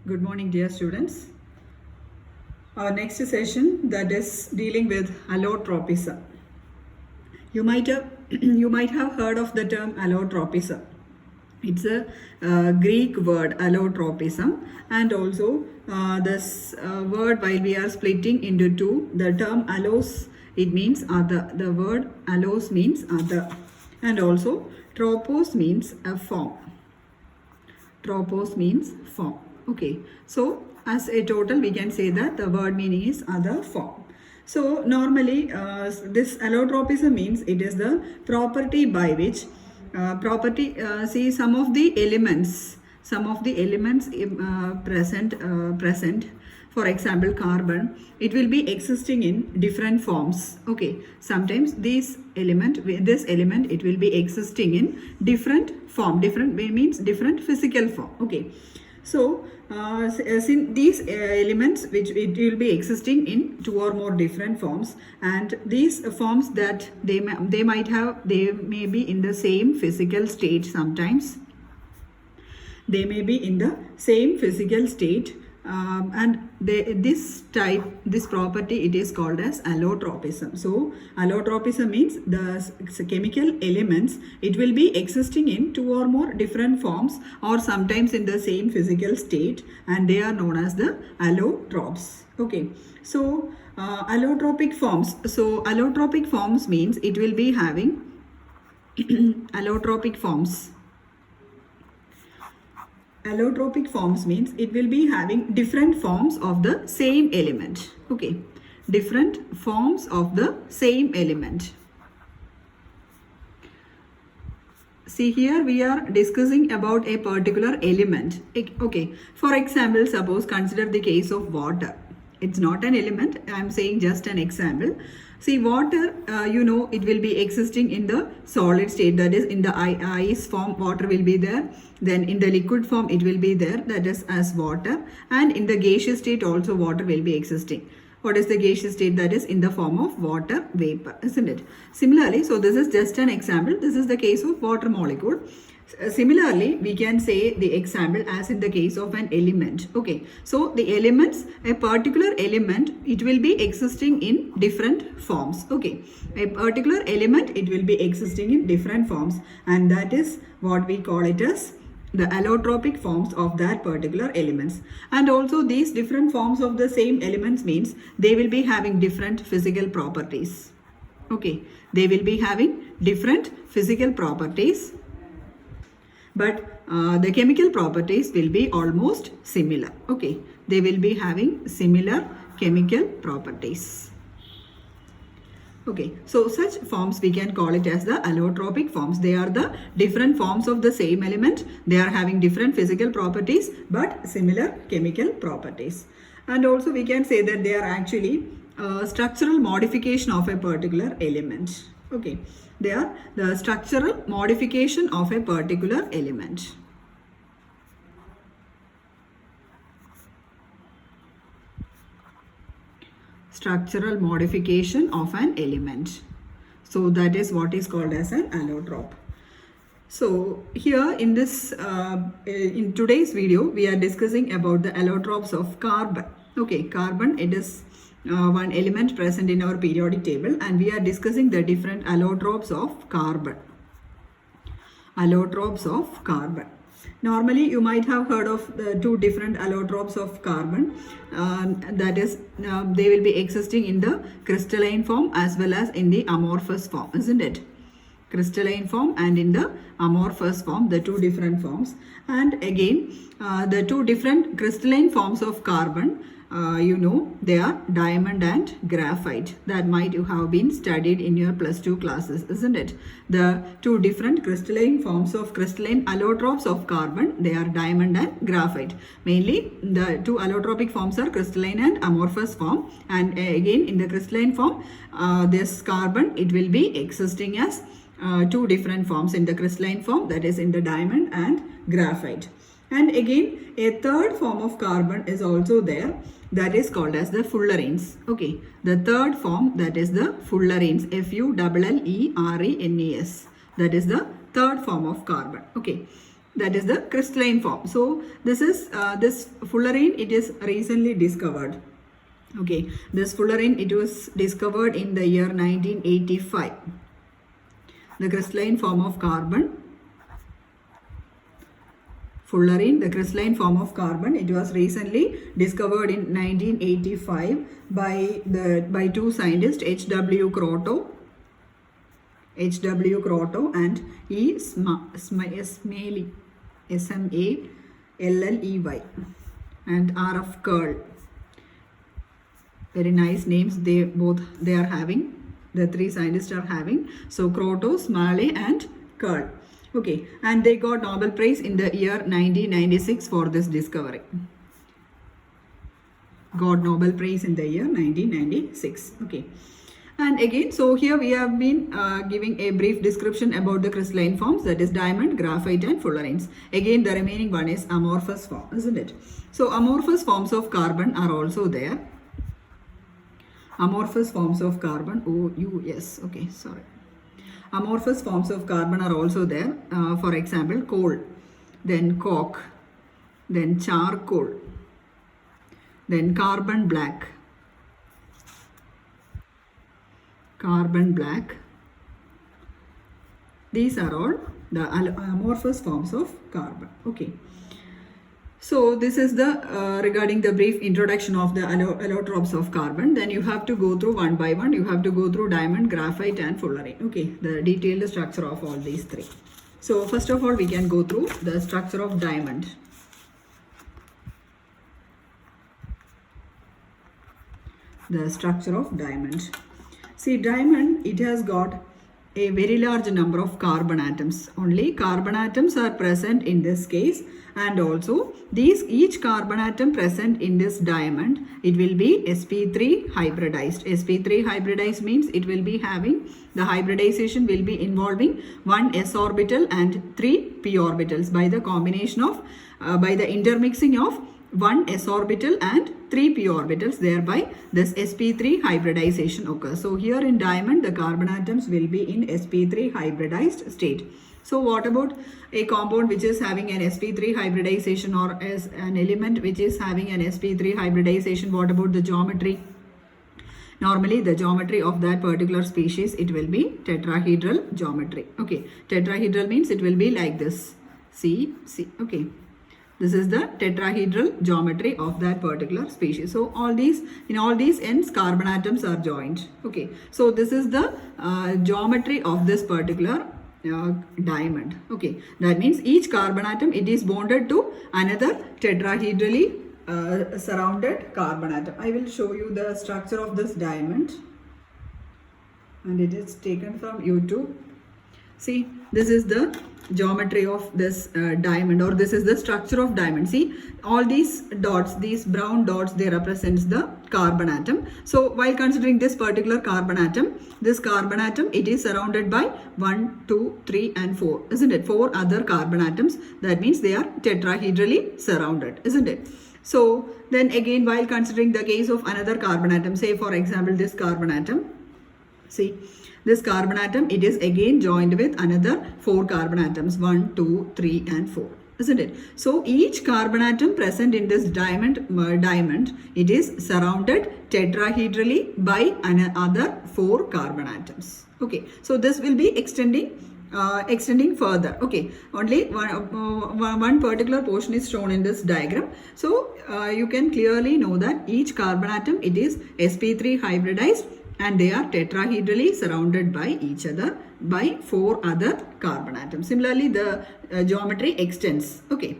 Good morning, dear students. Our next session, that is dealing with allotropism. You might have heard of the term allotropism. It's a Greek word, allotropism, and also this word, while we are splitting into two, the term allos, it means other. The word allos means other, and also tropos means a form. Tropos means form. Okay, so as a total we can say that the word meaning is other form. So normally this allotropism means it is the property by which see some of the elements present, for example carbon, it will be existing in different forms. Okay, sometimes this element it will be existing in different form. Different means different physical form. Okay, so since these elements which it will be existing in two or more different forms, and these forms that they may be in the same physical state. Sometimes they may be in the same physical state, and this property, it is called as allotropism. So allotropism means the chemical elements, it will be existing in two or more different forms or sometimes in the same physical state, and they are known as the allotropes. Okay, so allotropic forms. So allotropic forms means it will be having allotropic forms. Allotropic forms means it will be having different forms of the same element. Okay, different forms of the same element. See, here we are discussing about a particular element. Okay, for example, suppose consider the case of water. It's not an element, I am saying just an example. See, water, it will be existing in the solid state, that is in the ice form water will be there. Then in the liquid form it will be there, that is as water. And in the gaseous state also water will be existing. What is the gaseous state? That is in the form of water vapor, isn't it? Similarly, so this is just an example. This is the case of water molecule. Similarly, we can say the example as in the case of an element. Okay, so the elements, a particular element, it will be existing in different forms. Okay, a particular element, it will be existing in different forms, and that is what we call it as the allotropic forms of that particular elements. And also these different forms of the same elements means they will be having different physical properties. Okay, they will be having different physical properties, but the chemical properties will be almost similar. Okay, they will be having similar chemical properties. Okay, so such forms we can call it as the allotropic forms. They are the different forms of the same element. They are having different physical properties but similar chemical properties. And also we can say that they are actually structural modification of a particular element. Okay, they are the structural modification of a particular element. Structural modification of an element. So that is what is called as an allotrope. So here in this in today's video we are discussing about the allotropes of carbon. Okay, carbon, it is one element present in our periodic table, and we are discussing the different allotropes of carbon. Allotropes of carbon. Normally you might have heard of the two different allotropes of carbon, that is they will be existing in the crystalline form as well as in the amorphous form, isn't it? Crystalline form and in the amorphous form, the two different forms. And again the two different crystalline forms of carbon, they are diamond and graphite. That might you have been studied in your +2 classes, isn't it? The two different crystalline forms of crystalline allotropes of carbon, they are diamond and graphite. Mainly the two allotropic forms are crystalline and amorphous form, and again in the crystalline form this carbon, it will be existing as two different forms in the crystalline form, that is in the diamond and graphite. And again a third form of carbon is also there, that is called as the fullerenes. Okay, the third form, that is the fullerenes, Fullerenes. That is the third form of carbon. Okay, that is the crystalline form. So this is this fullerene, it is recently discovered. Okay, this fullerene, it was discovered in the year 1985. The crystalline form of carbon, fullerene, the crystalline form of carbon, it was recently discovered in 1985 by two scientists, H.W. Kroto and E. Smalley, Smalley, and R.F. Curl. Very nice names they are having. The three scientists are having. So Kroto, Smalley and Curl. Okay, and they got Nobel Prize in the year 1996 for this discovery. Got Nobel Prize in the year 1996. Okay. And again, so here we have been giving a brief description about the crystalline forms, that is diamond, graphite and fullerenes. Again, the remaining one is amorphous form, isn't it? So amorphous forms of carbon are also there. Amorphous forms of carbon, okay, sorry. Amorphous forms of carbon are also there. For example, coal, then coke, then charcoal, then carbon black. These are all the amorphous forms of carbon. Okay. So this is the regarding the brief introduction of the allotropes of carbon. Then you have to go through one by one. You have to go through diamond, graphite and fullerene. Okay, the detailed structure of all these three. So first of all, we can go through the structure of diamond. The structure of diamond. See, diamond, it has got a very large number of carbon atoms. Only carbon atoms are present in this case, and also each carbon atom present in this diamond, it will be sp3 hybridized. Sp3 hybridized means it will be having, the hybridization will be involving one s orbital and 3 p orbitals by the combination of by the intermixing of one s orbital and 3 p orbitals, thereby this sp3 hybridization occurs. So here in diamond, the carbon atoms will be in sp3 hybridized state. So what about a compound which is having an sp3 hybridization, or as an element which is having an sp3 hybridization? What about the geometry? Normally the geometry of that particular species, it will be tetrahedral geometry. Okay, tetrahedral means it will be like this. See, okay. This is the tetrahedral geometry of that particular species. So in all these ends, carbon atoms are joined. Okay. So this is the geometry of this particular diamond. Okay. That means each carbon atom, it is bonded to another tetrahedrally surrounded carbon atom. I will show you the structure of this diamond, and it is taken from YouTube. See, this is the geometry of this diamond, or this is the structure of diamond. See, all these dots, these brown dots, they represents the carbon atom. So while considering this particular carbon atom, this carbon atom, it is surrounded by 1, 2, 3 and 4, isn't it? 4 other carbon atoms. That means they are tetrahedrally surrounded, isn't it? So then again, while considering the case of another carbon atom, say for example this carbon atom, see, this carbon atom, it is again joined with another 4 carbon atoms, 1, 2, 3 and 4, isn't it? So each carbon atom present in this diamond, it is surrounded tetrahedrally by another 4 carbon atoms. Okay, so this will be extending further. Okay, only one particular portion is shown in this diagram. So you can clearly know that each carbon atom, it is sp3 hybridized, and they are tetrahedrally surrounded by each other by 4 other carbon atoms. Similarly, the geometry extends. Okay,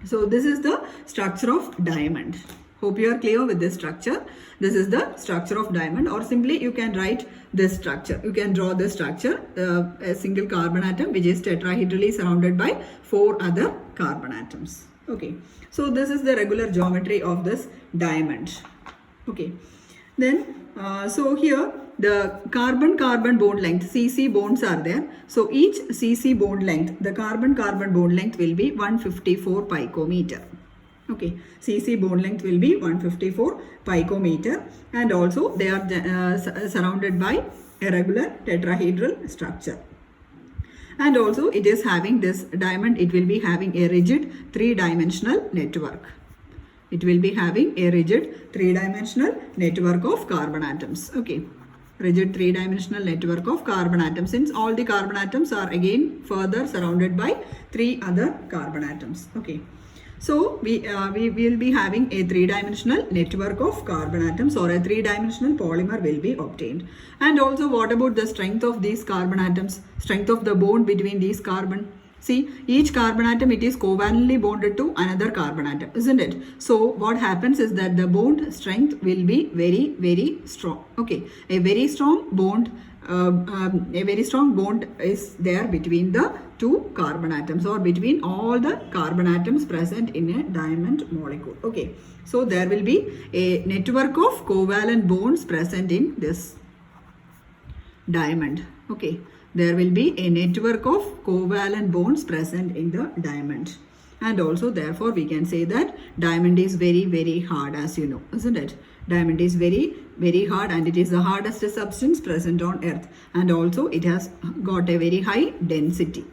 so this is the structure of diamond. Hope you are clear with this structure. This is the structure of diamond, or simply you can write this structure. You can draw this structure, a single carbon atom which is tetrahedrally surrounded by 4 other carbon atoms. Okay, so this is the regular geometry of this diamond. Okay, then so here the carbon-carbon bond length, CC bonds are there. So each CC bond length, the carbon-carbon bond length will be 154 picometer. Okay, CC bond length will be 154 picometer, and also they are surrounded by a regular tetrahedral structure. And also it is having this diamond, it will be having a rigid three-dimensional network. It will be having a rigid three-dimensional network of carbon atoms. Okay, rigid three-dimensional network of carbon atoms, since all the carbon atoms are again further surrounded by three other carbon atoms. Okay, so we will be having a three-dimensional network of carbon atoms, or a three-dimensional polymer will be obtained. And also, what about the strength of these carbon atoms, strength of the bond between these carbon? See, each carbon atom, it is covalently bonded to another carbon atom, isn't it? So what happens is that the bond strength will be very, very strong. Okay, a very strong bond is there between the two carbon atoms, or between all the carbon atoms present in a diamond molecule. Okay, so there will be a network of covalent bonds present in this diamond. Okay, there will be a network of covalent bonds present in the diamond. And also, therefore, we can say that diamond is very, very hard, as you know, isn't it? Diamond is very, very hard, and it is the hardest substance present on earth. And also, it has got a very high density.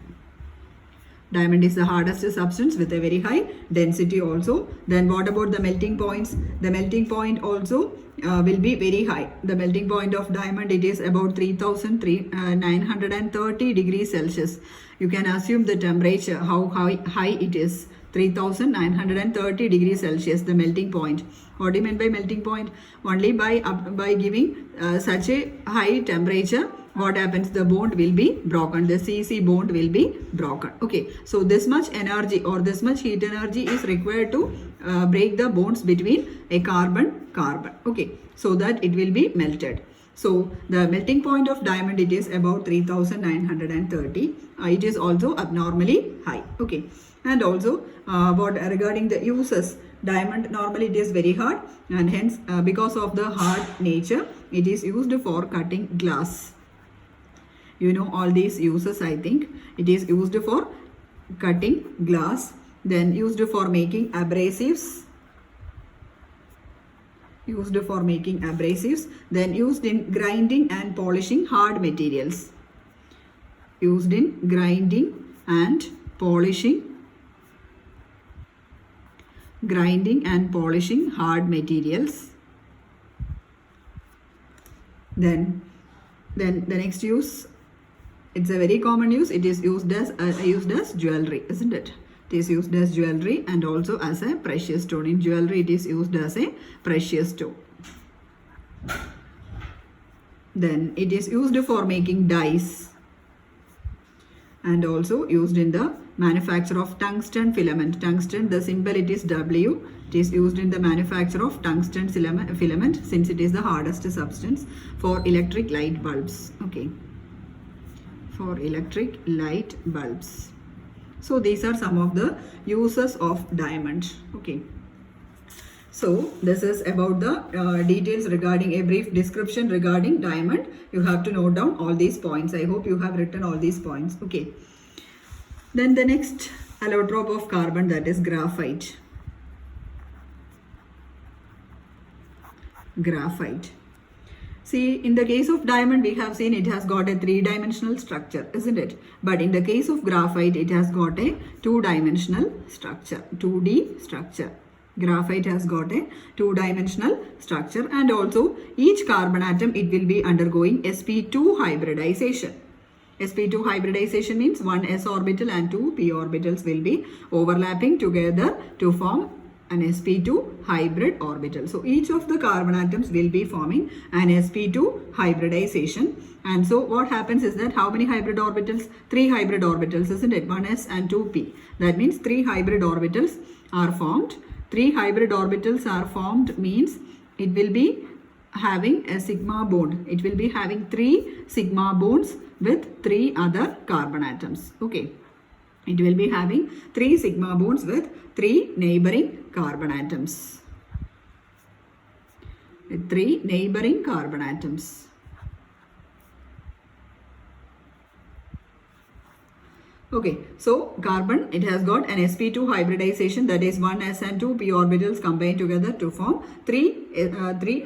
Diamond is the hardest substance with a very high density also. Then what about the melting points? The melting point also will be very high. The melting point of diamond, it is about 3930 degrees Celsius. You can assume the temperature, how high it is. 3930 degrees Celsius, the melting point. What do you mean by melting point? Only by giving such a high temperature, what happens? The bond will be broken. The CC bond will be broken. Okay, so this much energy, or this much heat energy is required to break the bonds between a carbon. Okay, so that it will be melted. So the melting point of diamond, it is about 3930. It is also abnormally high. Okay, and also what regarding the uses, diamond normally it is very hard, and hence because of the hard nature, it is used for cutting glass. You know all these uses, I think. It is used for cutting glass, then used for making abrasives, then used in grinding and polishing hard materials, used in grinding and polishing hard materials. Then the next use, it's a very common use. It is used as jewelry, isn't it? It is used as jewelry and also as a precious stone. In jewelry, it is used as a precious stone. Then it is used for making dyes, and also used in the manufacture of tungsten filament. Tungsten, the symbol, it is W. It is used in the manufacture of tungsten filament, since it is the hardest substance, for electric light bulbs. Okay, for electric light bulbs. So these are some of the uses of diamond. Okay, so this is about the details regarding, a brief description regarding diamond. You have to note down all these points. I hope you have written all these points. Okay, then the next allotrope of carbon, that is graphite. See, in the case of diamond, we have seen it has got a three-dimensional structure, isn't it? But in the case of graphite, it has got a two-dimensional structure, 2D structure. Graphite has got a two-dimensional structure, and also each carbon atom, it will be undergoing sp2 hybridization. sp2 hybridization means one s orbital and two p orbitals will be overlapping together to form an sp2 hybrid orbital. So each of the carbon atoms will be forming an sp2 hybridization. And so what happens is that, how many hybrid orbitals? 3 hybrid orbitals, isn't it? 1s and 2p. That means 3 hybrid orbitals are formed. 3 hybrid orbitals are formed means it will be having a sigma bond. It will be having 3 sigma bonds with 3 other carbon atoms. Okay, it will be having 3 sigma bonds with 3 neighboring carbon atoms. With 3 neighboring carbon atoms. Okay, so carbon, it has got an sp2 hybridization, that is 1 s and 2 p orbitals combined together to form three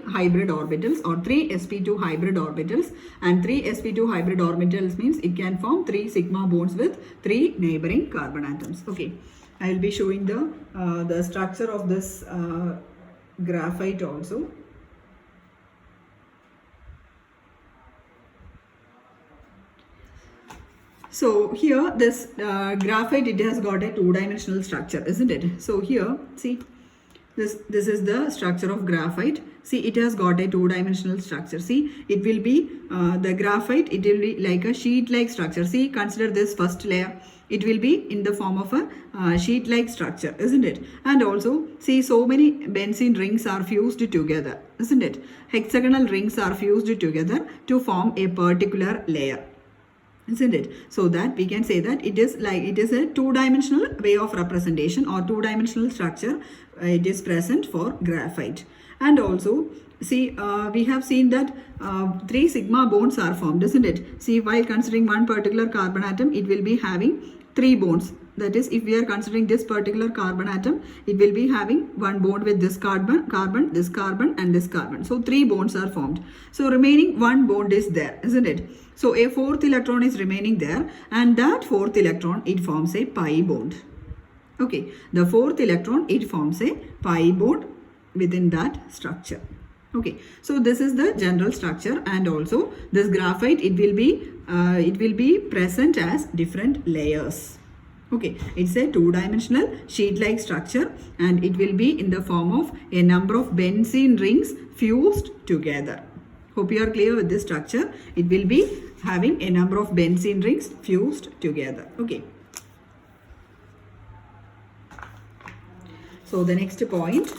hybrid orbitals, or 3 sp2 hybrid orbitals, and 3 sp2 hybrid orbitals means it can form 3 sigma bonds with 3 neighboring carbon atoms. Okay, I will be showing the structure of this graphite also. So here this graphite, it has got a two-dimensional structure, isn't it? So here, see, this is the structure of graphite. See, it has got a two-dimensional structure. See, it will be the graphite, it will be like a sheet-like structure. See, consider this first layer. It will be in the form of a sheet-like structure, isn't it? And also, see, so many benzene rings are fused together, isn't it? Hexagonal rings are fused together to form a particular layer, isn't it? So that we can say that it is a two-dimensional way of representation or two-dimensional structure. It is present for graphite. And also, see, we have seen that 3 sigma bonds are formed, isn't it? See, while considering one particular carbon atom, it will be having 3 bonds. That is, if we are considering this particular carbon atom, it will be having one bond with this carbon, this carbon, and this carbon. So 3 bonds are formed. So remaining 1 bond is there, isn't it? So a 4th electron is remaining there, and that 4th electron, it forms a pi bond. Okay, the 4th electron, it forms a pi bond within that structure. Okay, so this is the general structure, and also this graphite, it will be present as different layers. Okay, it's a two-dimensional sheet-like structure, and it will be in the form of a number of benzene rings fused together. Hope you are clear with this structure. It will be having a number of benzene rings fused together. Okay. So the next point.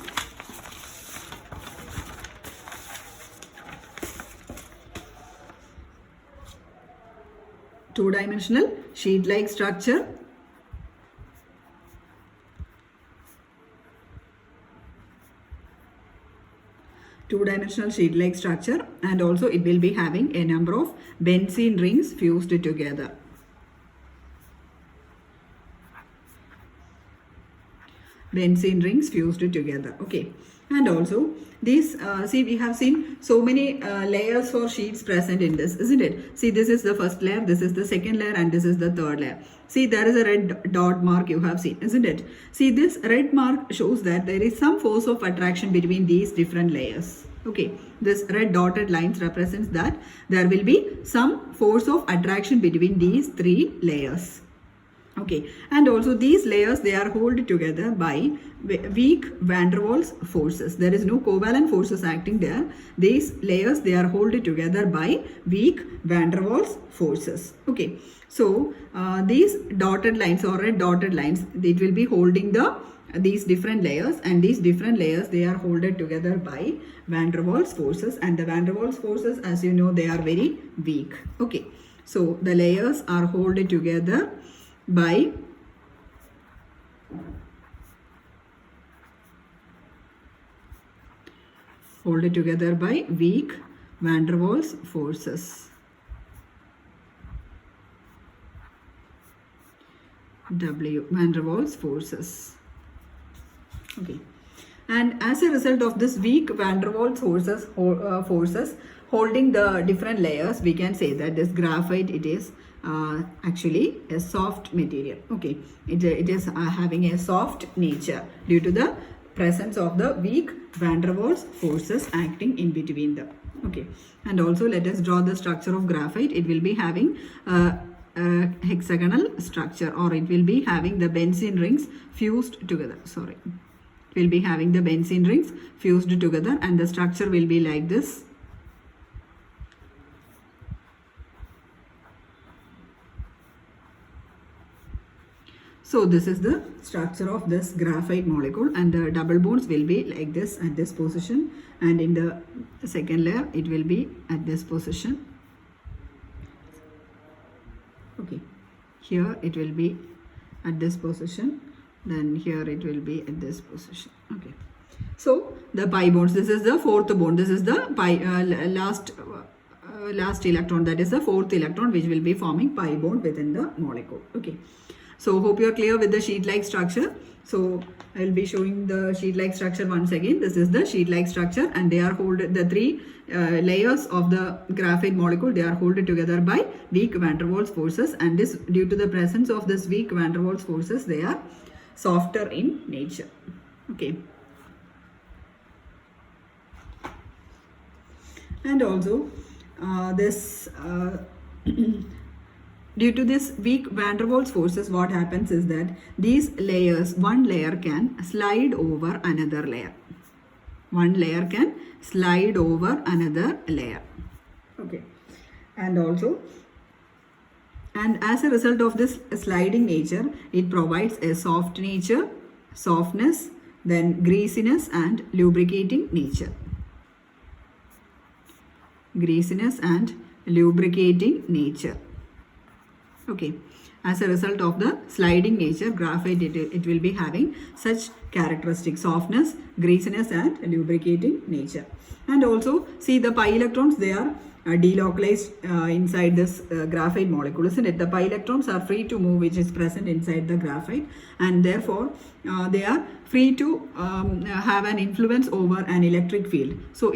Two-dimensional sheet-like structure. Two-dimensional sheet-like structure, and also it will be having a number of benzene rings fused together. Benzene rings fused together. Okay, and also these see, we have seen so many layers or sheets present in this, isn't it? See, this is the first layer, this is the second layer, and this is the third layer. See, there is a red dot mark you have seen, isn't it? See, this red mark shows that there is some force of attraction between these different layers. Okay, this red dotted lines represents that there will be some force of attraction between these 3 layers. Okay, and also these layers, they are held together by weak van der Waals forces. There is no covalent forces acting there. These layers, they are held together by weak van der Waals forces. Okay, so these dotted lines or red dotted lines, it will be holding these different layers, and these different layers, they are held together by van der Waals forces, and the van der Waals forces, as you know, they are very weak. Okay, so the layers are held together by weak van der Waals forces. Van der Waals forces. Okay, and as a result of this weak van der Waals forces holding the different layers, we can say that this graphite, it is actually a soft material. Okay, it is having a soft nature due to the presence of the weak van der Waals forces acting in between them. Okay, and also let us draw the structure of graphite. It will be having a hexagonal structure, or it will be having the benzene rings fused together. Sorry, it will be having the benzene rings fused together, and the structure will be like this. So this is the structure of this graphite molecule, and the double bonds will be like this at this position, and in the second layer it will be at this position. Okay, here it will be at this position, then here it will be at this position. Okay, so the pi bonds, this is the 4th bond, this is the pi last last electron, that is the fourth electron, which will be forming pi bond within the molecule. Okay. So hope you are clear with the sheet-like structure. So I will be showing the sheet-like structure once again. This is the sheet-like structure, and they are the three layers of the graphite molecule. They are held together by weak van der Waals forces, and this, due to the presence of this weak van der Waals forces, they are softer in nature. Okay. And also due to this weak van der Waals forces, what happens is that these layers, one layer can slide over another layer. One layer can slide over another layer. Okay. And as a result of this sliding nature, it provides a soft nature, softness, then greasiness and lubricating nature. Greasiness and lubricating nature. Okay. As a result of the sliding nature, graphite, it will be having such characteristics: softness, greasiness and lubricating nature. And also see the pi electrons, they are delocalized inside this graphite molecule, isn't it? The pi electrons are free to move, which is present inside the graphite, and therefore they are free to have an influence over an electric field. So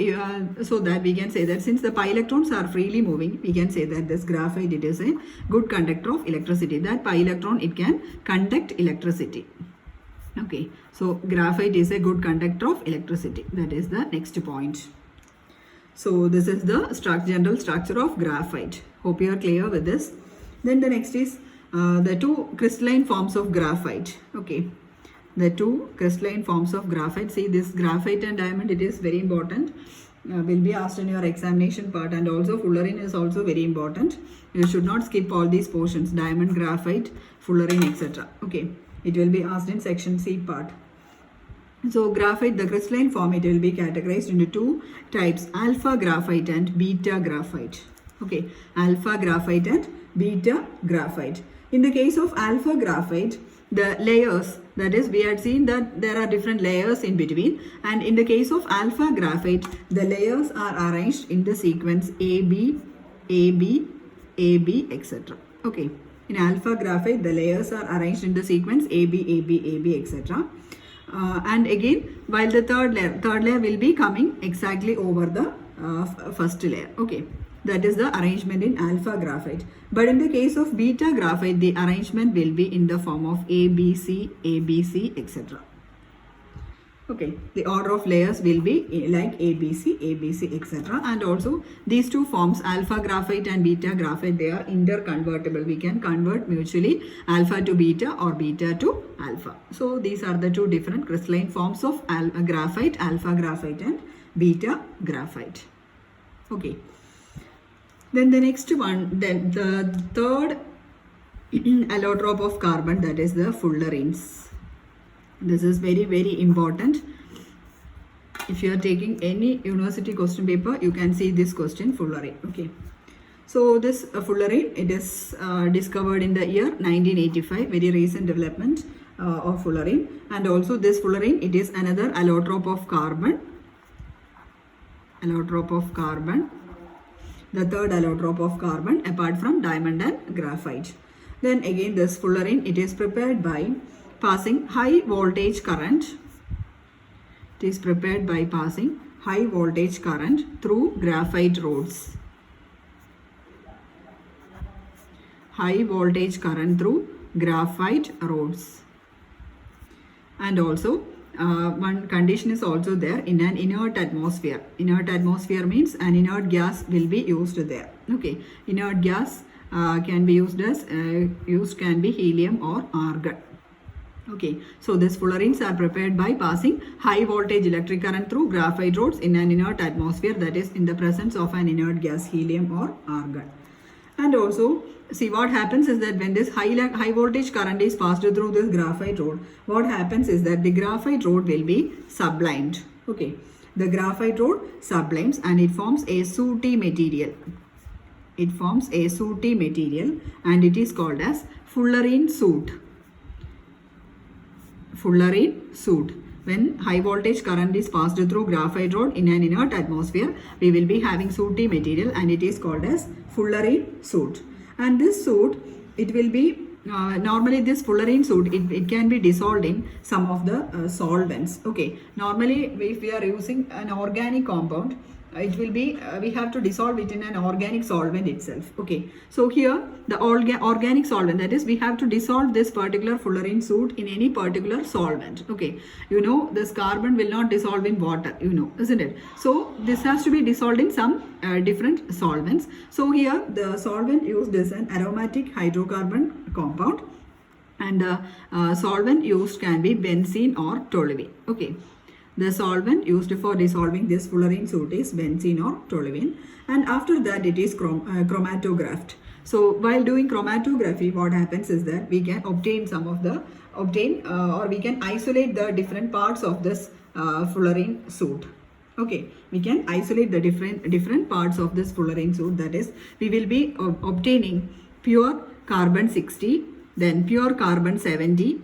so that we can say that since the pi electrons are freely moving, we can say that this graphite, it is a good conductor of electricity. That pi electron, it can conduct electricity. Okay, so graphite is a good conductor of electricity. That is the next point. So this is the general structure of graphite. Hope you are clear with this. Then the next is the two crystalline forms of graphite. Okay, the two crystalline forms of graphite. See, this graphite and diamond, it is very important. Will be asked in your examination part, and also fullerene is also very important. You should not skip all these portions: diamond, graphite, fullerene, etc. Okay, it will be asked in section C part. So graphite, the crystalline form, it will be categorized into two types: alpha graphite and beta graphite. Okay, alpha graphite and beta graphite. In the case of alpha graphite, the layers, that is, we had seen that there are different layers in between, and in the case of alpha graphite, the layers are arranged in the sequence AB, AB, AB, etc. Okay, in alpha graphite, the layers are arranged in the sequence AB, AB, AB, etc. And again, while the third layer will be coming exactly over the first layer. Okay, that is the arrangement in alpha graphite. But in the case of beta graphite, the arrangement will be in the form of ABC, ABC, etc. Okay, the order of layers will be like ABC, ABC, etc. And also these two forms, alpha graphite and beta graphite, they are interconvertible. We can convert mutually alpha to beta or beta to alpha. So these are the two different crystalline forms of graphite, alpha graphite and beta graphite. Okay. Then the next one, then the third allotrope of carbon, that is the fullerenes. This is very, very important. If you are taking any university question paper, you can see this question, fullerene. Okay. So this fullerene, it is discovered in the year 1985, very recent development of fullerene. And also this fullerene, it is another allotrope of carbon. Allotrope of carbon. The third allotrope of carbon apart from diamond and graphite. Then again this fullerene, it is prepared by passing high voltage current. It is prepared by passing high voltage current through graphite rods. High voltage current through graphite rods. And also one condition is also there: in an inert atmosphere. Inert atmosphere means an inert gas will be used there. Okay, inert gas can be used as can be helium or argon. Okay, so these fullerenes are prepared by passing high voltage electric current through graphite rods in an inert atmosphere, that is in the presence of an inert gas, helium or argon. And also see, what happens is that when this high voltage current is passed through this graphite rod, what happens is that the graphite rod will be sublimed. Okay, the graphite rod sublimes and it forms a sooty material. It forms a sooty material and it is called as fullerene soot. Fullerene soot. when high voltage current is passed through graphite rod in an inert atmosphere, we will be having sooty material, and it is called as fullerene soot. And this soot, it will be normally this fullerene soot, it can be dissolved in some of the solvents. Okay, normally if we are using an organic compound, it will be we have to dissolve it in an organic solvent itself. Okay, so here the organic solvent, that is we have to dissolve this particular fullerene soot in any particular solvent. Okay, you know this carbon will not dissolve in water, you know, isn't it? So this has to be dissolved in some different solvents. So here the solvent used is an aromatic hydrocarbon compound, and the solvent used can be benzene or toluene. Okay, the solvent used for dissolving this fullerene soot is benzene or toluene, and after that it is chromatographed. So while doing chromatography, what happens is that we can obtain some of the or we can isolate the different parts of this fullerene soot. Okay, we can isolate the different parts of this fullerene soot. That is, we will be obtaining pure carbon 60, then pure carbon 70.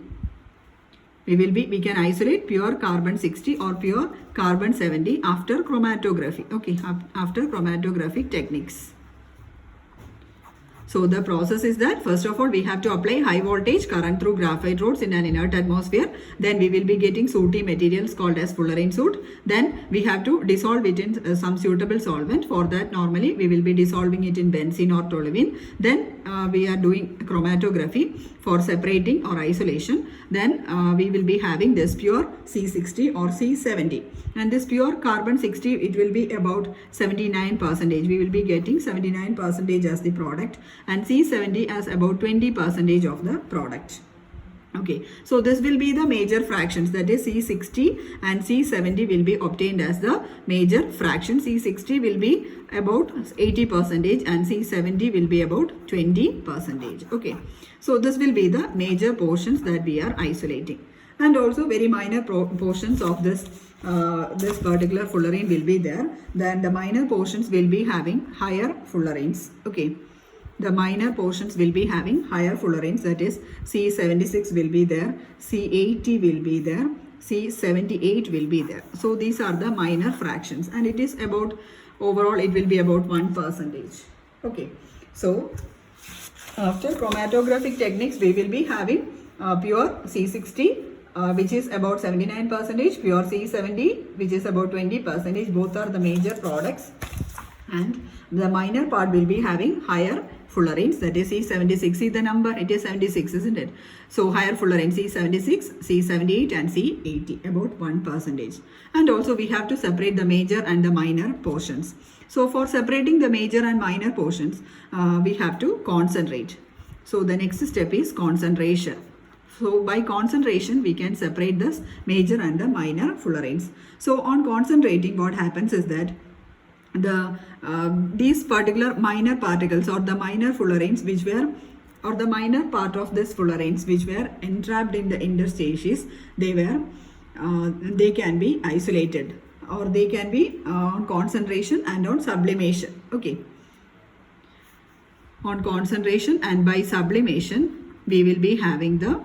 We can isolate pure carbon 60 or pure carbon 70 after chromatography. Okay, after chromatographic techniques. So the process is that first of all we have to apply high voltage current through graphite rods in an inert atmosphere. Then we will be getting sooty materials called as fullerene soot. Then we have to dissolve it in some suitable solvent. For that, normally we will be dissolving it in benzene or toluene. Then we are doing chromatography for separating or isolation. Then we will be having this pure C60 or C70. And this pure carbon 60, it will be about 79%. We will be getting 79% as the product, and C70 as about 20% of the product. Okay, so this will be the major fractions, that is C60 and C70 will be obtained as the major fraction. C60 will be about 80% and C70 will be about 20%. Okay, so this will be the major portions that we are isolating, and also very minor portions of this particular fullerene will be there. Then the minor portions will be having higher fullerenes. Okay, the minor portions will be having higher fullerenes, that is C76 will be there, C80 will be there, C78 will be there. So these are the minor fractions, and it is about, overall it will be about 1%. Okay, so after chromatographic techniques we will be having pure C60 which is about 79%, pure C70 which is about 20%. Both are the major products, and the minor part will be having higher fullerenes, that is C76. See the number, it is 76, isn't it? So higher fullerene C76, C78 and C80, about 1%. And also we have to separate the major and the minor portions. So for separating the major and minor portions, we have to concentrate. So the next step is concentration. So by concentration, we can separate this major and the minor fullerenes. So on concentrating, what happens is that these particular minor particles or the minor fullerenes which were, or the minor part of this fullerenes which were entrapped in the interstices, they can be isolated, or they can be on concentration and on sublimation. Okay, on concentration and by sublimation we will be having the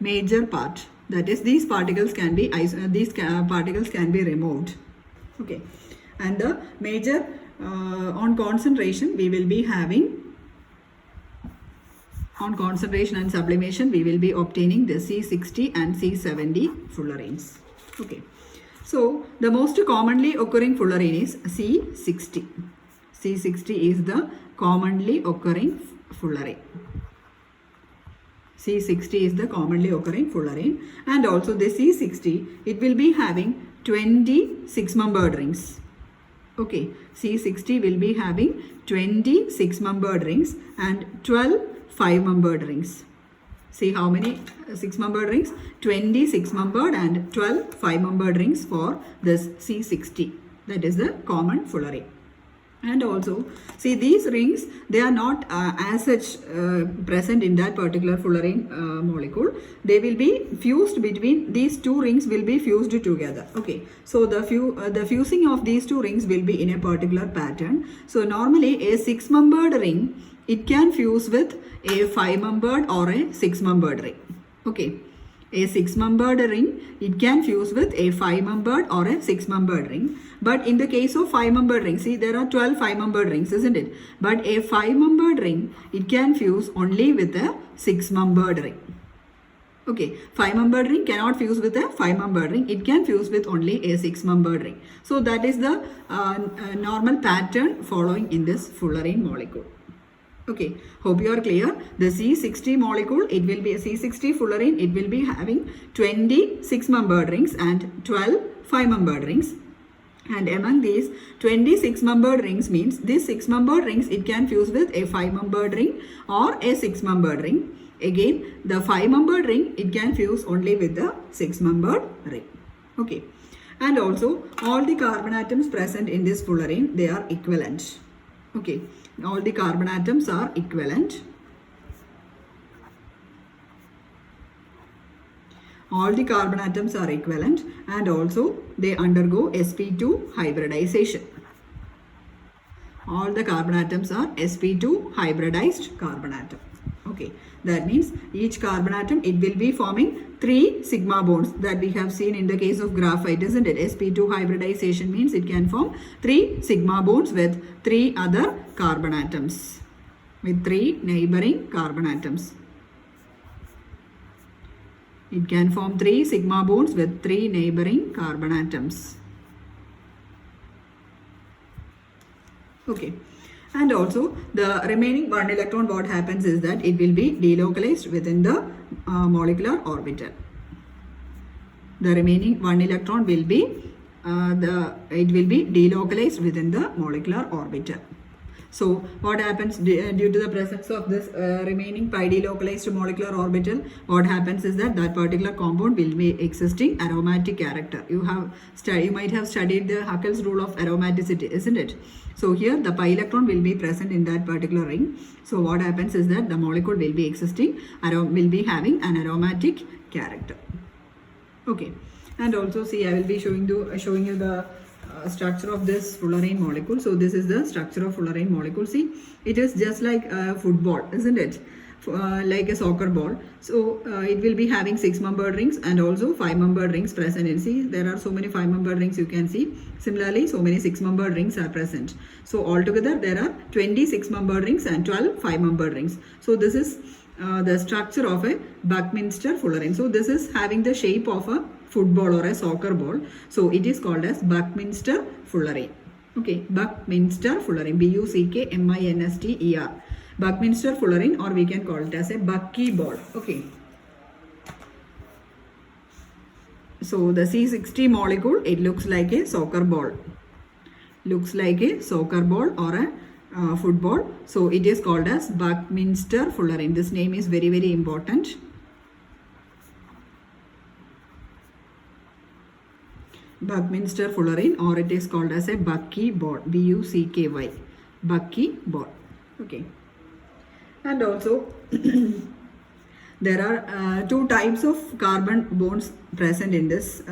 major part, that is these particles can be removed. Okay, and the major on concentration we will be having, on concentration and sublimation we will be obtaining the C60 and C70 fullerenes. Okay, so the most commonly occurring fullerene is C60. C60 is the commonly occurring fullerene. C60 is the commonly occurring fullerene, and also the C60, it will be having 20 6-membered rings. Okay, C60 will be having 20 6-membered rings and 12 5-membered rings. See how many 6-membered rings? 20 6-membered and 12 5-membered rings for this C60. That is the common fullerene. And also, see these rings, they are not as such present in that particular fullerene molecule. They will be fused between, these two rings will be fused together. Okay, so the fusing of these two rings will be in a particular pattern. So normally a 6-membered ring, it can fuse with a 5-membered or a 6-membered ring. Okay, a 6-membered ring, it can fuse with a 5-membered or a 6-membered ring. But in the case of 5-membered ring, see there are 12 5-membered rings, isn't it? But a 5-membered ring, it can fuse only with a 6-membered ring. Okay, 5-membered ring cannot fuse with a 5-membered ring. It can fuse with only a 6-membered ring. So that is the normal pattern following in this fullerene molecule. Okay, hope you are clear. The C60 molecule, it will be a C60 fullerene, it will be having 20 6-membered rings and 12 5-membered rings. And among these 20 6-membered rings means these 6-membered rings, it can fuse with a 5-membered ring or a 6-membered ring. Again, the 5-membered ring, it can fuse only with the 6-membered ring. Okay. And also, all the carbon atoms present in this fullerene, they are equivalent. Okay. All the carbon atoms are equivalent. All the carbon atoms are equivalent and also they undergo sp2 hybridization. All the carbon atoms are sp2 hybridized carbon atom. Okay, that means each carbon atom, it will be forming 3 sigma bonds that we have seen in the case of graphite, isn't it? sp2 hybridization means it can form 3 sigma bonds with 3 other carbon atoms, with 3 neighboring carbon atoms. It can form 3 sigma bonds with 3 neighboring carbon atoms. Okay. And also the remaining 1 electron, what happens is that it will be delocalized within the molecular orbital. The remaining 1 electron will be delocalized within the molecular orbital. So what happens due to the presence of this remaining pi delocalized molecular orbital, what happens is that that particular compound will be existing aromatic character. You might have studied the Huckel's rule of aromaticity, isn't it? So here the pi electron will be present in that particular ring. So what happens is that the molecule will be existing, will be having an aromatic character. Okay, and also see, I will be showing you the structure of this fullerene molecule. So this is the structure of fullerene molecule. See, it is just like a football, isn't it? Like a soccer ball. So it will be having 6-membered rings and also 5-membered rings present. And see, there are so many 5-membered rings you can see. Similarly, so many 6-membered rings are present. So altogether there are 20 6-membered rings and 12 5-membered rings. So this is the structure of a Buckminster fullerene. So this is having the shape of a football or a soccer ball. So it is called as Buckminster fullerene. Okay, Buckminster fullerene, Buckminster. Buckminster fullerene, or we can call it as a Bucky ball. Okay. So the C60 molecule, it looks like a soccer ball. Looks like a soccer ball or a football. So it is called as Buckminster fullerene. This name is very, very important. Buckminster fullerene, or it is called as a Bucky ball. Bucky. Bucky ball. Okay. And also there are 2 types of carbon bonds present in this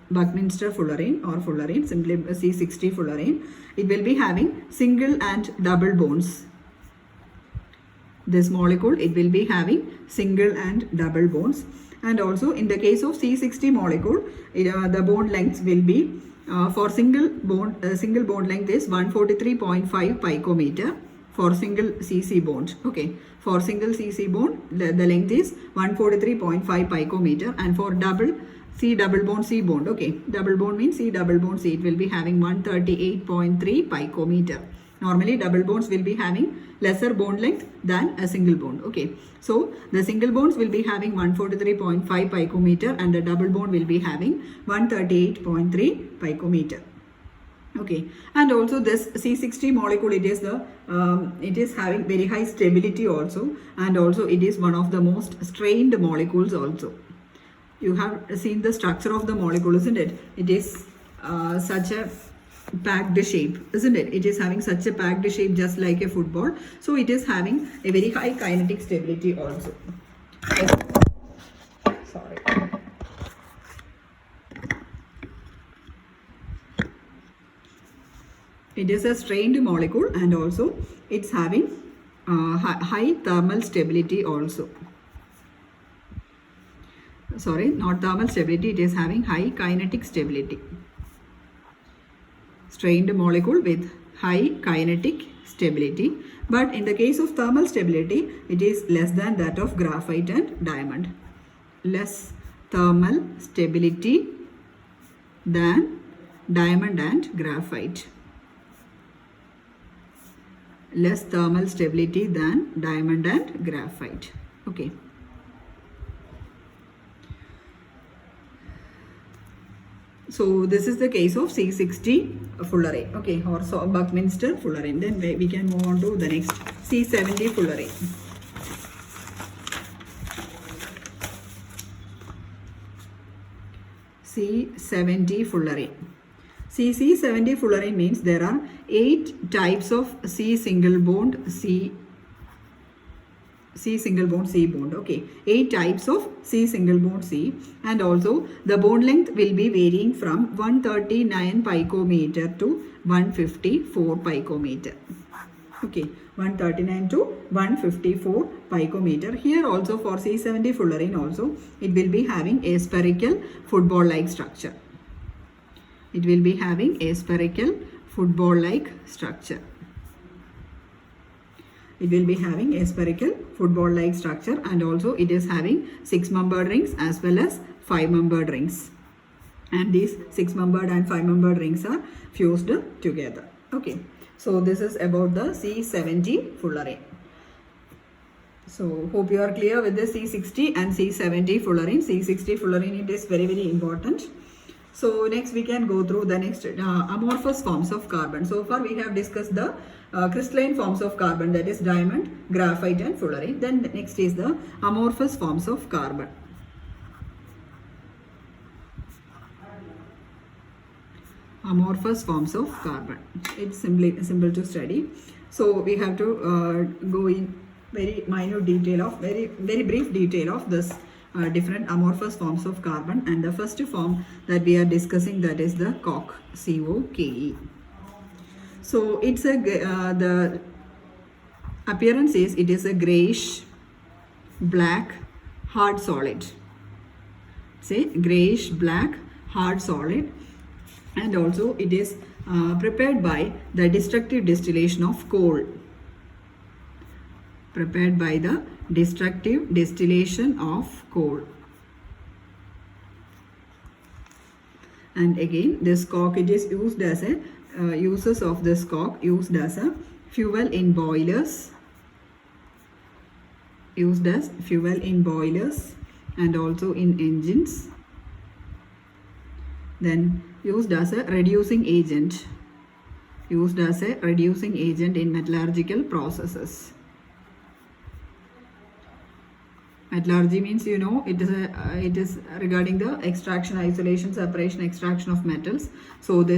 Buckminster fullerene or fullerene, simply C60 fullerene. It will be having single and double bonds. This molecule, it will be having single and double bonds. And also in the case of C60 molecule, the bond lengths will be for single bond length is 143.5 picometer. For single CC bond, okay, for single CC bond the length is 143.5 picometer, and for double C double bond C bond, okay, double bond means C double bond C, it will be having 138.3 picometer. Normally double bonds will be having lesser bond length than a single bond. Okay, so the single bonds will be having 143.5 picometer and the double bond will be having 138.3 picometer. Okay, and also this C60 molecule, it is having very high stability also, and also it is one of the most strained molecules also. You have seen the structure of the molecule, isn't it? It is such a packed shape, isn't it? It is having such a packed shape just like a football. So it is having a very high kinetic stability also. Sorry. It is a strained molecule and also it's having high thermal stability also. sorry, not thermal stability, it is having high kinetic stability. Strained molecule with high kinetic stability. But in the case of thermal stability, it is less than that of graphite and diamond. Less thermal stability than diamond and graphite. Less thermal stability than diamond and graphite. Okay. So this is the case of C60 fullerene, okay, or so Buckminster fullerene. Then we can move on to the next, C70 fullerene. C70 fullerene. C70 fullerene means there are 8 types of C single bond C single bond C bond, okay, 8 types of C single bond C, and also the bond length will be varying from 139 picometer to 154 picometer, okay, 139 to 154 picometer. Here also for C70 fullerene also it will be having a spherical football like structure. It will be having a spherical football like structure. It will be having a spherical football like structure, and also it is having 6-membered rings as well as 5-membered rings, and these 6-membered and 5-membered rings are fused together. Okay, so this is about the C70 fullerene. So hope you are clear with the C60 and C70 fullerene. C60 fullerene, it is very important. So next we can go through the next amorphous forms of carbon. So far we have discussed the crystalline forms of carbon, that is diamond, graphite and fullerene. Then the next is the amorphous forms of carbon. Amorphous forms of carbon. It's simple to study. So we have to go in very minute detail of, very brief detail of this different amorphous forms of carbon. And the first form that we are discussing, that is the coke, C-O-K-E. So it's a the appearance is, it is a grayish black hard solid. Say grayish black hard solid, and also it is prepared by the destructive distillation of coal. Prepared by the destructive distillation of coal. And again this coke, it is used as a uses of this coke used as a fuel in boilers, used as fuel in boilers and also in engines. Then used as a reducing agent, used as a reducing agent in metallurgical processes. Metallurgy means, you know, it is regarding the extraction, isolation, separation, extraction of metals. So it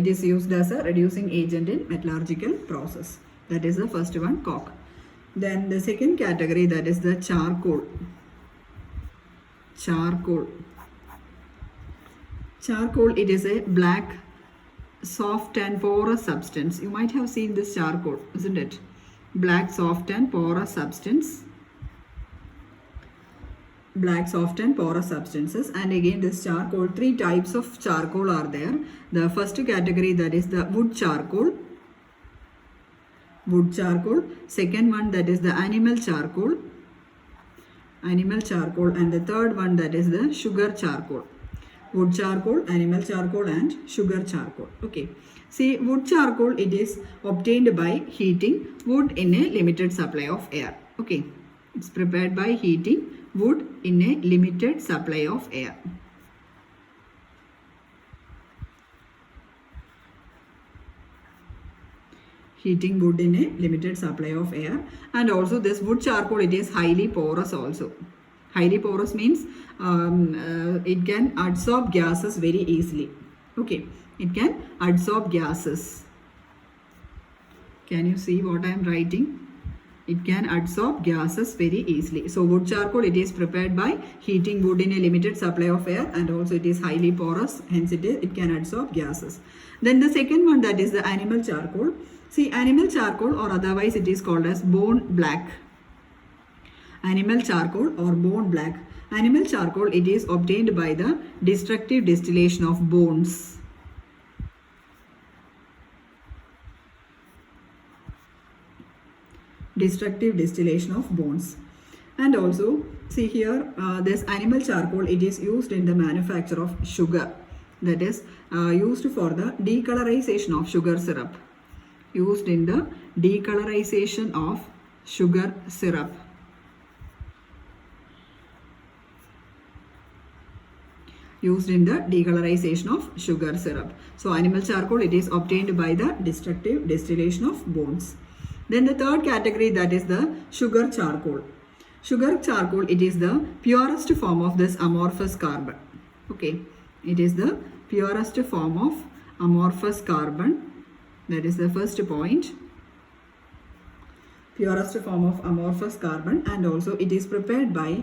is used as a reducing agent in metallurgical process. That is the first one, coke. Then the second category, that is the charcoal. Charcoal. Charcoal, it is a black, soft and porous substance. You might have seen this charcoal, isn't it? Black, soft and porous substance. Black, soft and porous substances. And again this charcoal, 3 types of charcoal are there. The first category, that is the wood charcoal. Wood charcoal. Second one, that is the animal charcoal. Animal charcoal. And the third one, that is the sugar charcoal. Wood charcoal, animal charcoal and sugar charcoal. Okay. See, wood charcoal, it is obtained by heating wood in a limited supply of air. Okay. It's prepared by heating wood in a limited supply of air. Heating wood in a limited supply of air. And also this wood charcoal, it is highly porous also. Highly porous means it can absorb gases very easily. Okay, it can absorb gases. Can you see what I am writing? It can absorb gases very easily. So wood charcoal, it is prepared by heating wood in a limited supply of air, and also it is highly porous, hence it can absorb gases. Then the second one, that is the animal charcoal. See, animal charcoal, or otherwise it is called as bone black. Animal charcoal or bone black. Animal charcoal, it is obtained by the destructive distillation of bones. Destructive distillation of bones. And also see here, this animal charcoal, it is used in the manufacture of sugar, that is used for the decolorization of sugar syrup, used in the decolorization of sugar syrup. Used in the decolorization of sugar syrup. So animal charcoal, it is obtained by the destructive distillation of bones. Then the third category, that is the sugar charcoal. Sugar charcoal, it is the purest form of this amorphous carbon. Okay, it is the purest form of amorphous carbon. That is the first point. Purest form of amorphous carbon, and also it is prepared by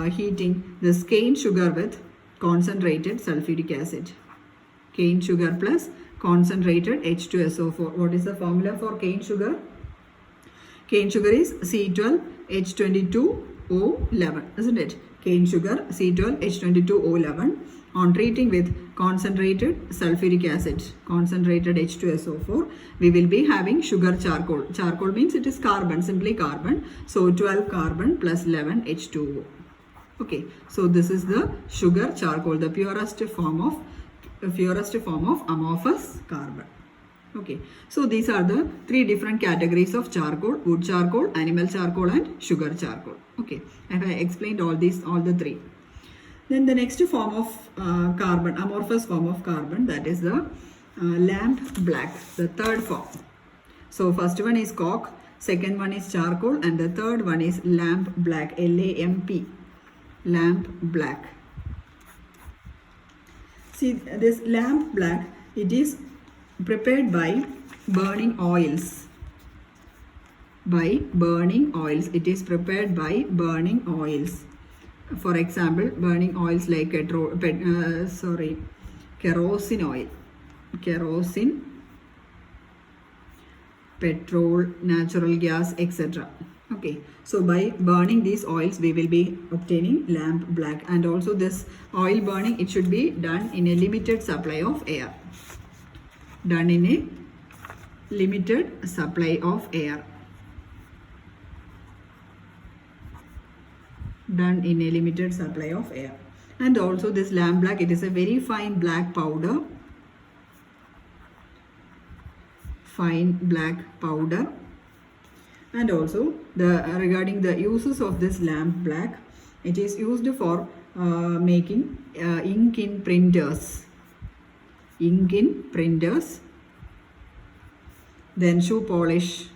heating this cane sugar with concentrated sulfuric acid. Cane sugar plus concentrated H2SO4. What is the formula for cane sugar? Cane sugar is C12H22O11, isn't it? Cane sugar C12H22O11. On treating with concentrated sulfuric acid, concentrated H2SO4, we will be having sugar charcoal. Charcoal means it is carbon, simply carbon. So 12 carbon plus 11 H2O. Okay, so this is the sugar charcoal, the purest form of amorphous carbon. Okay, so these are the three different categories of charcoal: wood charcoal, animal charcoal, and sugar charcoal. Okay, and I explained all the three. Then the next form of carbon, amorphous form of carbon, that is the lamp black, the third form. So first one is coke, second one is charcoal, and the third one is lamp black, LAMP, lamp black. See, this lamp black, it is prepared by burning oils. By burning oils, it is prepared by burning oils. For example, burning oils like kerosene oil, petrol, natural gas, etc. Okay, so by burning these oils, we will be obtaining lamp black. And also this oil burning, it should be done in a limited supply of air. Done in a limited supply of air. Done in a limited supply of air. And also this lamp black, it is a very fine black powder. Fine black powder. And also regarding the uses of this lamp black, it is used for making ink in printers. Ink in printers. Then shoe polish.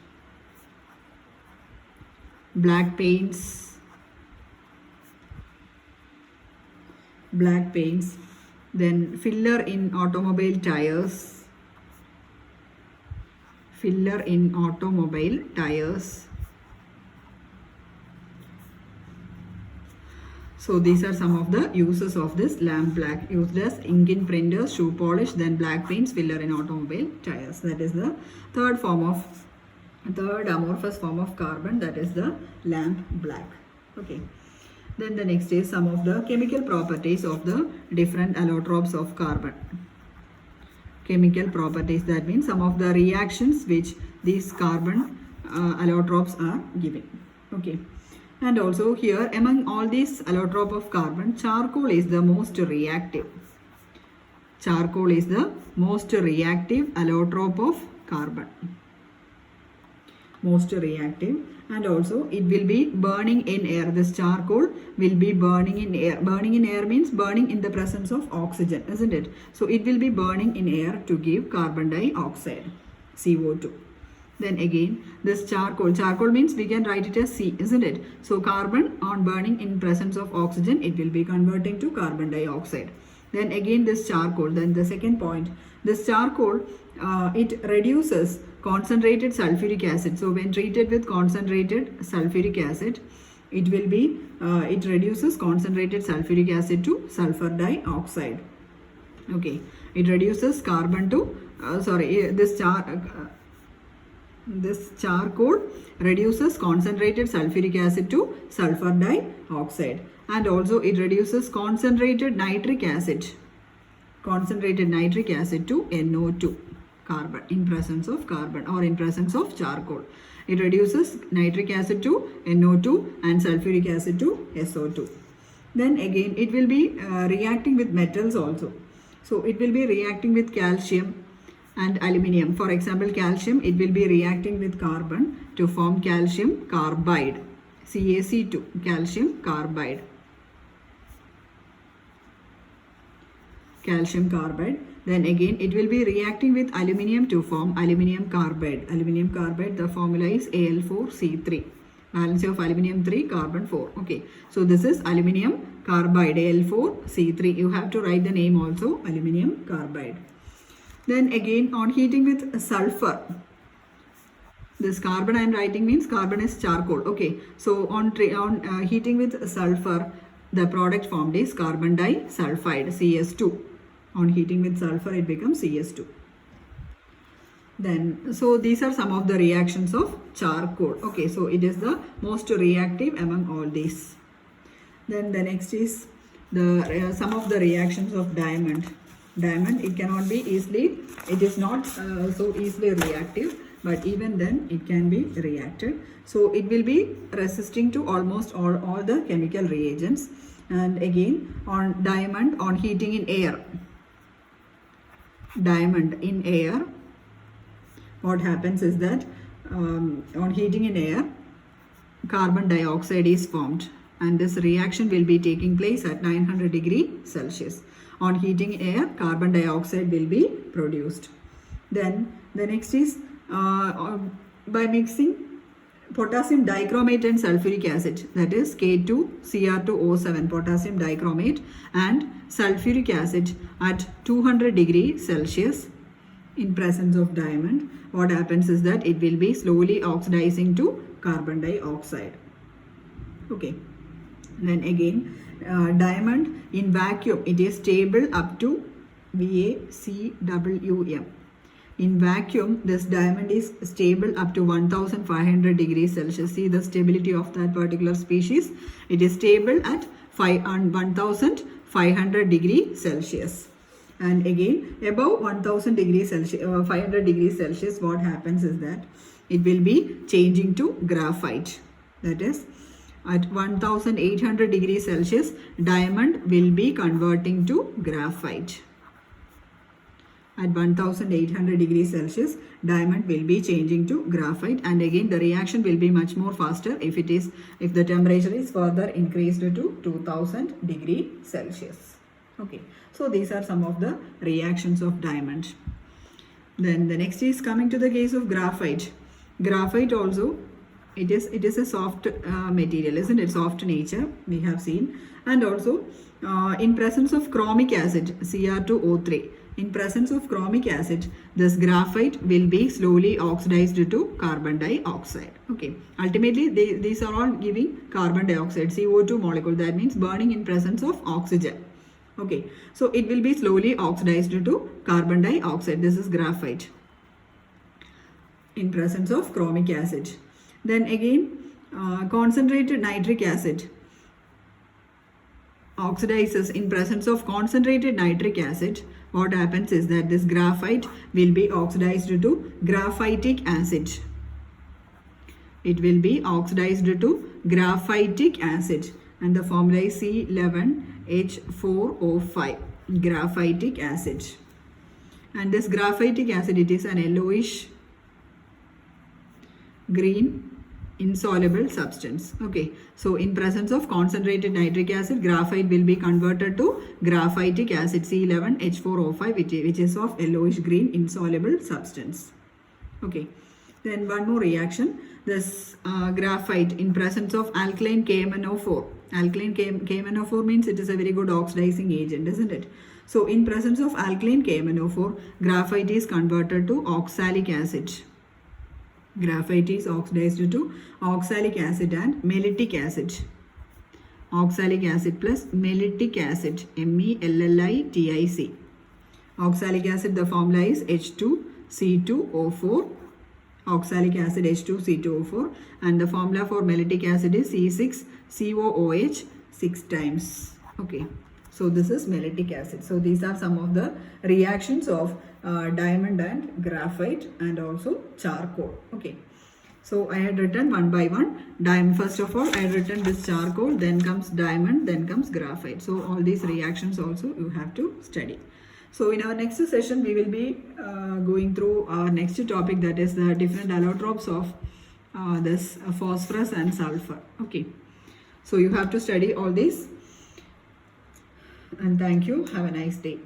Black paints. Black paints, then filler in automobile tires, filler in automobile tires. So these are some of the uses of this lamp black, used as ink in printers, shoe polish, then black paints, filler in automobile tires. That is the third amorphous form of carbon, that is the lamp black. Okay. Then the next is some of the chemical properties of the different allotropes of carbon. Chemical properties, that means some of the reactions which these carbon allotropes are giving. Okay. And also here, among all these allotrope of carbon, charcoal is the most reactive. Charcoal is the most reactive allotrope of carbon. Most reactive. And also it will be burning in air. This charcoal will be burning in air. Burning in air means burning in the presence of oxygen, isn't it? So it will be burning in air to give carbon dioxide, CO2. Then again, this charcoal means we can write it as C, isn't it? So carbon on burning in presence of oxygen, it will be converting to carbon dioxide. Then again this charcoal, then the second point, this charcoal, it reduces concentrated sulfuric acid. So when treated with concentrated sulfuric acid, it will be, it reduces concentrated sulfuric acid to sulfur dioxide. Okay, it reduces carbon to, this charcoal reduces concentrated sulfuric acid to sulfur dioxide. and also it reduces concentrated nitric acid to NO2 carbon in presence of carbon or in presence of charcoal. It reduces nitric acid to NO2 and sulfuric acid to SO2. Then again it will be reacting with metals also. So it will be reacting with calcium and aluminium. For example, calcium, it will be reacting with carbon to form calcium carbide, CaC2, calcium carbide. Calcium carbide. Then again it will be reacting with aluminium to form aluminium carbide. Aluminium carbide, the formula is Al4C3. Valence of aluminium 3, carbon 4. Okay, so this is aluminium carbide, Al4C3. You have to write the name also, aluminium carbide. Then again on heating with sulfur, this carbon I am writing means carbon is charcoal. Okay, so on heating with sulfur, the product formed is carbon disulfide, CS2. On heating with sulfur, it becomes CS2. Then, so these are some of the reactions of charcoal. Okay, so it is the most reactive among all these. Then the next is the some of the reactions of diamond. Diamond, it cannot be easily, it is not so easily reactive, but even then it can be reacted. So it will be resisting to almost all the chemical reagents. And again on diamond, on heating in air, diamond in air, what happens is that on heating in air, carbon dioxide is formed, and this reaction will be taking place at 900 degrees Celsius. On heating air, carbon dioxide will be produced. Then the next is by mixing potassium dichromate and sulfuric acid, that is K2Cr2O7, potassium dichromate and sulfuric acid at 200 degrees Celsius in presence of diamond. What happens is that it will be slowly oxidizing to carbon dioxide. Okay. Then again, diamond in vacuum, it is stable up to VaCWm. In vacuum, this diamond is stable up to 1500 degrees Celsius. See the stability of that particular species. It is stable at 1500 degrees Celsius. And again, above 1000 degrees Celsius, 500 degrees Celsius, what happens is that it will be changing to graphite. That is, at 1800 degrees Celsius, diamond will be converting to graphite. At 1800 degrees Celsius, diamond will be changing to graphite, and again the reaction will be much more faster if the temperature is further increased to 2000 degrees Celsius. Okay, so these are some of the reactions of diamond. Then the next is coming to the case of graphite. Graphite also, it is a soft material, isn't it? Soft nature we have seen, and also in presence of chromic acid, Cr2O3. In presence of chromic acid, this graphite will be slowly oxidized to carbon dioxide. Okay, ultimately these are all giving carbon dioxide, CO2 molecule. That means burning in presence of oxygen. Okay, so it will be slowly oxidized to carbon dioxide. This is graphite in presence of chromic acid. Then again, concentrated nitric acid oxidizes in presence of concentrated nitric acid. What happens is that this graphite will be oxidized to graphitic acid. It will be oxidized to graphitic acid, and the formula is C11H4O5, graphitic acid. And this graphitic acid, it is an yellowish green insoluble substance. Okay, so in presence of concentrated nitric acid, graphite will be converted to graphitic acid, C11H4O5, which is of yellowish green insoluble substance. Okay, then one more reaction, this graphite in presence of alkaline KMnO4. Alkaline KMnO4 means it is a very good oxidizing agent, isn't it? So in presence of alkaline KMnO4, graphite is converted to oxalic acid. Graphite is oxidized to oxalic acid and mellitic acid. Oxalic acid plus mellitic acid, MELLITIC. Oxalic acid, the formula is H2C2O4. Oxalic acid H2C2O4, and the formula for mellitic acid is C6COOH 6 times. Okay, so this is mellitic acid. So these are some of the reactions of diamond and graphite and also charcoal. Okay, so I had written one by one. Diamond, first of all, I had written this charcoal, then comes diamond, then comes graphite. So all these reactions also you have to study. So in our next session, we will be going through our next topic, that is the different allotropes of this phosphorus and sulfur. Okay, so you have to study all these, and thank you. Have a nice day.